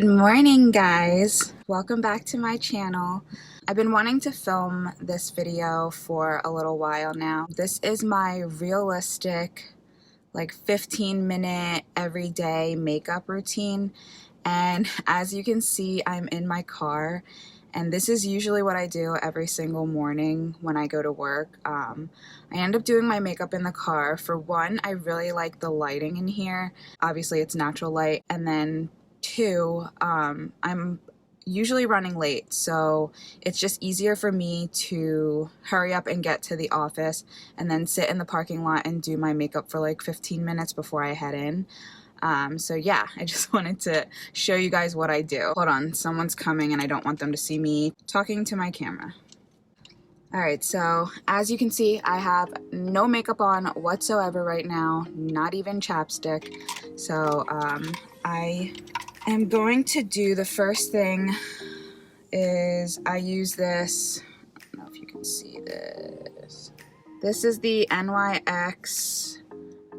Good morning, guys. Welcome back to my channel. I've been wanting to film this video for a little while now. This is my realistic, like 15-minute everyday makeup routine. And as you can see, I'm in my car. And this is usually what I do every single morning when I go to work. I end up doing my makeup in the car. For one, I really like the lighting in here. Obviously, it's natural light. And then two, I'm usually running late, so it's just easier for me to hurry up and get to the office and then sit in the parking lot and do my makeup for like 15 minutes before I head in. So yeah, I just wanted to show you guys what I do. Hold on, someone's coming and I don't want them to see me talking to my camera. Alright, so as you can see, I have no makeup on whatsoever right now, not even chapstick. So I am going to do, the first thing is I use this, I don't know if you can see this. This is the NYX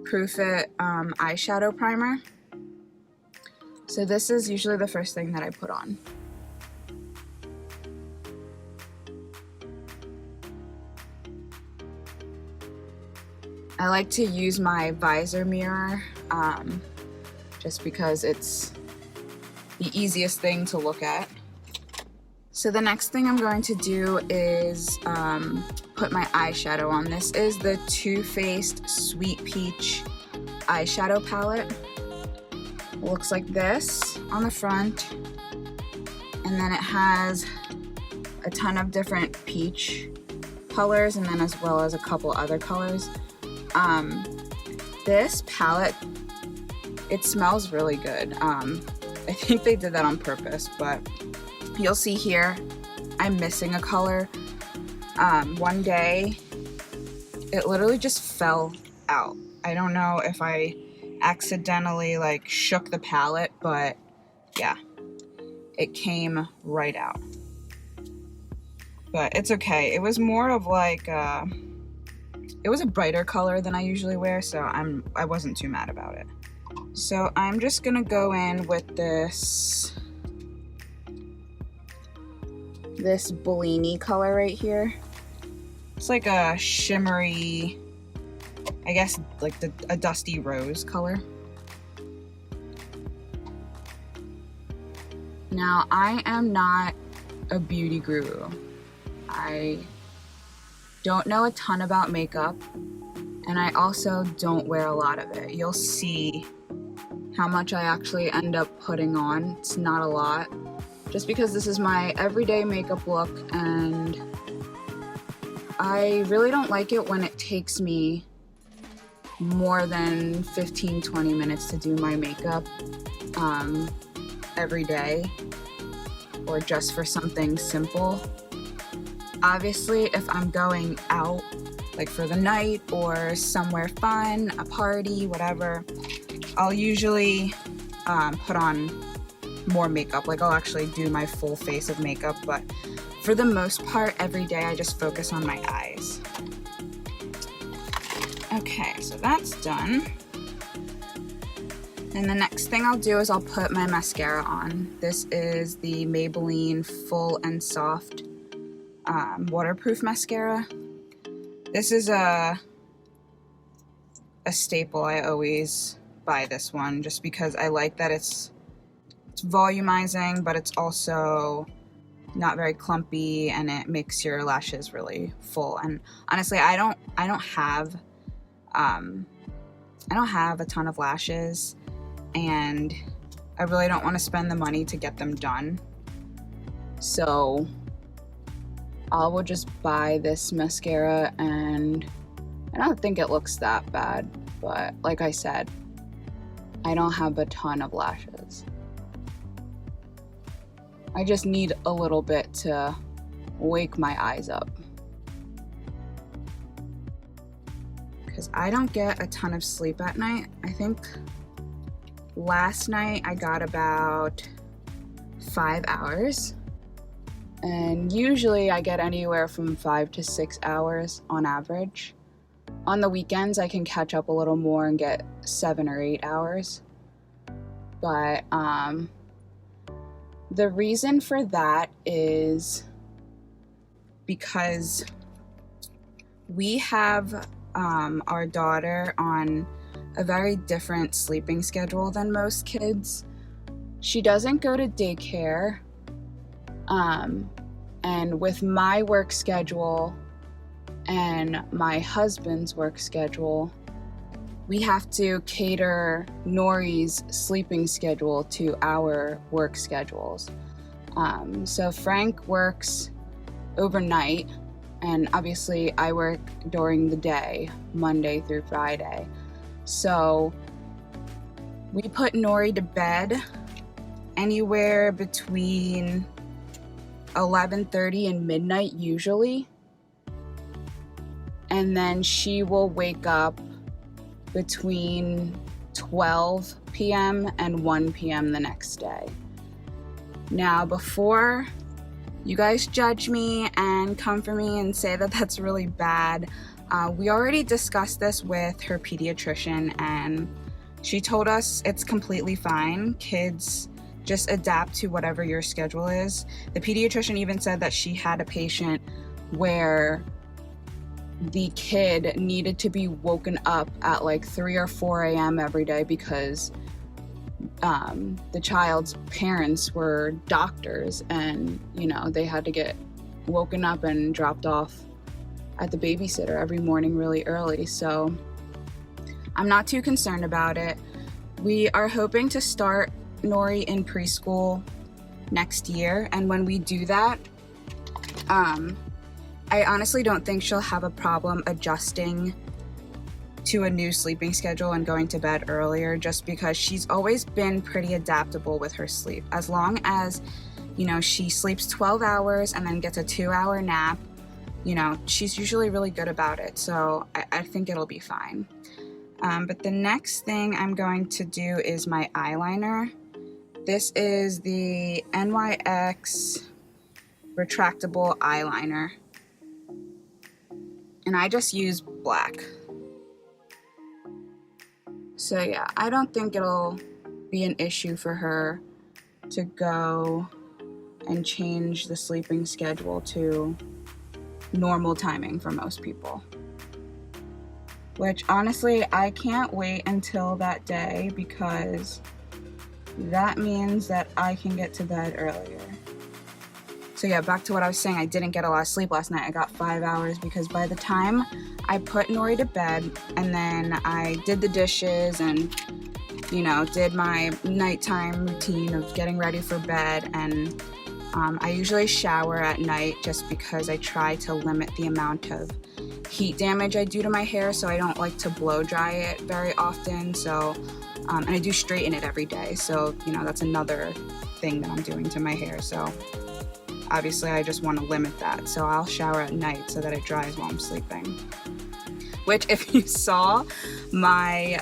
Proof It eyeshadow primer. So this is usually the first thing that I put on. I like to use my visor mirror just because it's the easiest thing to look at. So the next thing I'm going to do is put my eyeshadow on. This is the Too Faced Sweet Peach eyeshadow palette. It looks like this on the front, and then it has a ton of different peach colors, and then as well as a couple other colors. This palette, it smells really good. I think they did that on purpose, but you'll see here I'm missing a color. One day it literally just fell out. I don't know if I accidentally like shook the palette, but yeah, it came right out. But it's okay. It was more of like it was a brighter color than I usually wear, so I wasn't too mad about it. So I'm just gonna go in with this Bellini color right here. It's like a shimmery, I guess like a dusty rose color. Now, I am not a beauty guru. I don't know a ton about makeup, and I also don't wear a lot of it. You'll see how much I actually end up putting on. It's not a lot, just because this is my everyday makeup look, and I really don't like it when it takes me more than 15-20 minutes to do my makeup every day, or just for something simple. Obviously, if I'm going out, like for the night or somewhere fun, a party, whatever, I'll usually put on more makeup. Like I'll actually do my full face of makeup, but for the most part, every day I just focus on my eyes. Okay, so that's done. And the next thing I'll do is I'll put my mascara on. This is the Maybelline Full and Soft waterproof mascara. This is a staple. I always buy this one just because I like that it's volumizing, but it's also not very clumpy, and it makes your lashes really full. And honestly, I don't have a ton of lashes, and I really don't want to spend the money to get them done. So I will just buy this mascara, and I don't think it looks that bad, but like I said, I don't have a ton of lashes. I just need a little bit to wake my eyes up, because I don't get a ton of sleep at night. I think last night I got about 5 hours, and usually I get anywhere from 5 to 6 hours on average. On the weekends I can catch up a little more and get 7 or 8 hours, but The reason for that is because we have our daughter on a very different sleeping schedule than most kids. She doesn't go to daycare, and with my work schedule and my husband's work schedule, we have to cater Nori's sleeping schedule to our work schedules. So Frank works overnight, and obviously I work during the day, Monday through Friday. So we put Nori to bed anywhere between 11:30 and midnight usually. And then she will wake up between 12 p.m. and 1 p.m. the next day. Now, before you guys judge me and come for me and say that that's really bad, we already discussed this with her pediatrician, and she told us it's completely fine. Kids just adapt to whatever your schedule is. The pediatrician even said that she had a patient where the kid needed to be woken up at like 3 or 4 a.m. every day because the child's parents were doctors, and they had to get woken up and dropped off at the babysitter every morning really early. So I'm not too concerned about it. We are hoping to start Nori in preschool next year, and when we do that, I honestly don't think she'll have a problem adjusting to a new sleeping schedule and going to bed earlier, just because she's always been pretty adaptable with her sleep. As long as, she sleeps 12 hours and then gets a 2-hour nap, she's usually really good about it. So I think it'll be fine. But the next thing I'm going to do is my eyeliner. This is the NYX retractable eyeliner, and I just use black. So yeah, I don't think it'll be an issue for her to go and change the sleeping schedule to normal timing for most people. Which honestly, I can't wait until that day, because that means that I can get to bed earlier. So yeah, back to what I was saying, I didn't get a lot of sleep last night. I got 5 hours because by the time I put Nori to bed and then I did the dishes and, did my nighttime routine of getting ready for bed, and I usually shower at night just because I try to limit the amount of heat damage I do to my hair, so I don't like to blow dry it very often. So, and I do straighten it every day, so that's another thing that I'm doing to my hair. So obviously I just want to limit that, so I'll shower at night so that it dries while I'm sleeping. Which, if you saw my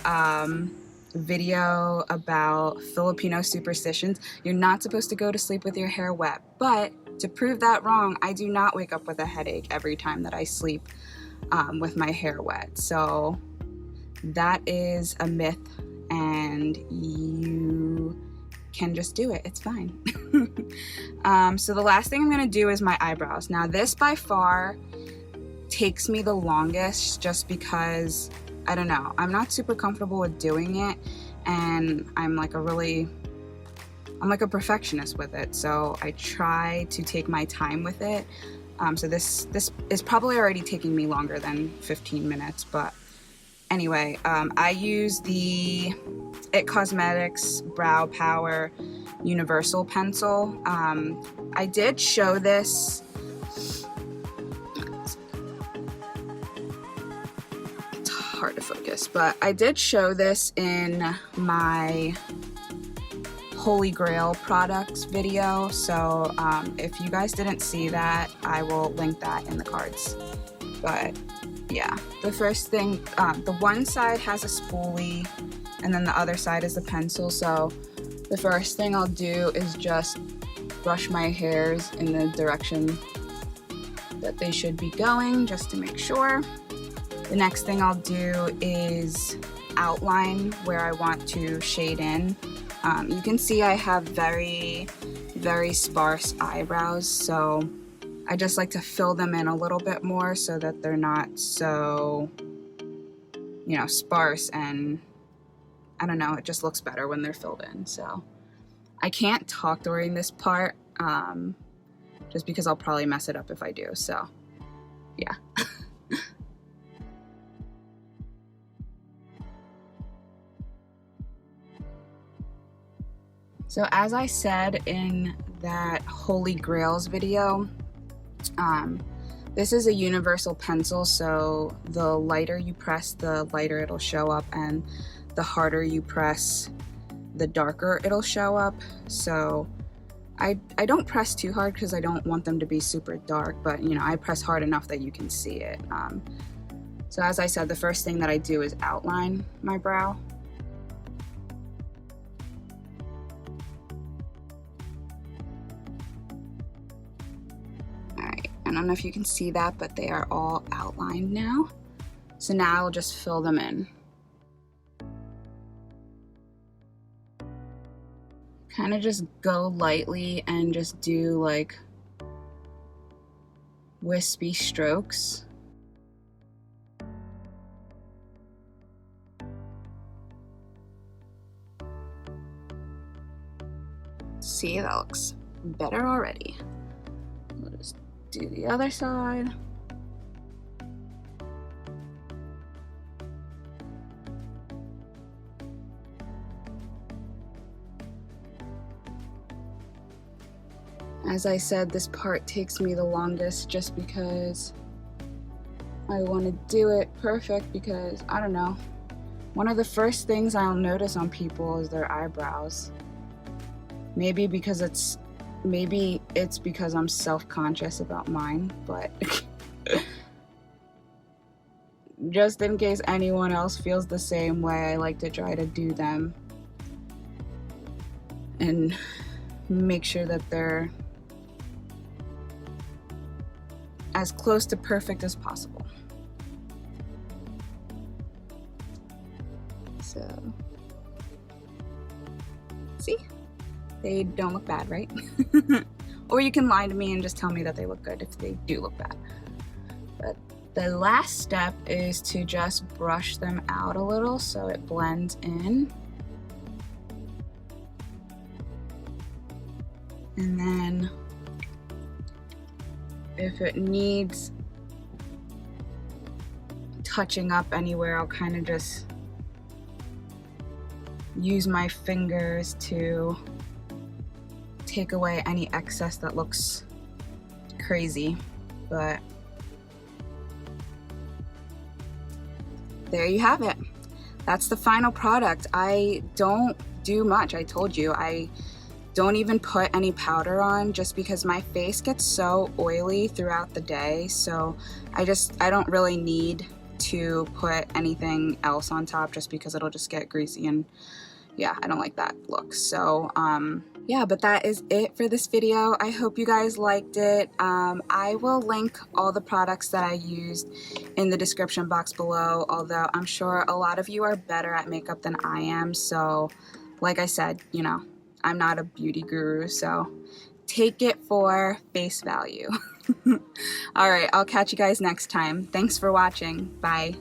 video about Filipino superstitions, you're not supposed to go to sleep with your hair wet. But to prove that wrong, I do not wake up with a headache every time that I sleep with my hair wet. So that is a myth, and you can just do it. It's fine. So the last thing I'm going to do is my eyebrows. Now, this by far takes me the longest just because, I don't know, I'm not super comfortable with doing it, and I'm like a perfectionist with it, so I try to take my time with it. So this is probably already taking me longer than 15 minutes, but anyway, I use the It Cosmetics Brow Power Universal Pencil. I did show this. It's hard to focus, but I did show this in my Holy Grail products video. So if you guys didn't see that, I will link that in the cards. But yeah, the first thing, the one side has a spoolie and then the other side is the pencil. So the first thing I'll do is just brush my hairs in the direction that they should be going, just to make sure. The next thing I'll do is outline where I want to shade in. You can see I have very very sparse eyebrows, so I just like to fill them in a little bit more so that they're not so, you know, sparse, and I don't know, it just looks better when they're filled in. So I can't talk during this part, just because I'll probably mess it up if I do, so yeah. So as I said in that Holy Grails video, this is a universal pencil, so the lighter you press, the lighter it'll show up, and the harder you press, the darker it'll show up. So I don't press too hard because I don't want them to be super dark, but you know, I press hard enough that you can see it. So as I said, the first thing that I do is outline my brow. I don't know if you can see that, but they are all outlined now. So now I'll just fill them in. Kind of just go lightly and just do like wispy strokes. See, that looks better already. We'll just do the other side. As I said, this part takes me the longest just because I want to do it perfect, because I don't know, one of the first things I'll notice on people is their eyebrows. Maybe it's because I'm self-conscious about mine, but just in case anyone else feels the same way, I like to try to do them and make sure that they're as close to perfect as possible. So, see? They don't look bad, right? Or you can lie to me and just tell me that they look good if they do look bad. But the last step is to just brush them out a little so it blends in. And then if it needs touching up anywhere, I'll kind of just use my fingers to take away any excess that looks crazy. But there you have it. That's the final product. I don't do much. I told you, I don't even put any powder on just because my face gets so oily throughout the day. So I don't really need to put anything else on top just because it'll just get greasy, and yeah, I don't like that look. So yeah, but that is it for this video. I hope you guys liked it. I will link all the products that I used in the description box below, although I'm sure a lot of you are better at makeup than I am. So like I said, you know, I'm not a beauty guru, so take it for face value. All right, I'll catch you guys next time. Thanks for watching. Bye.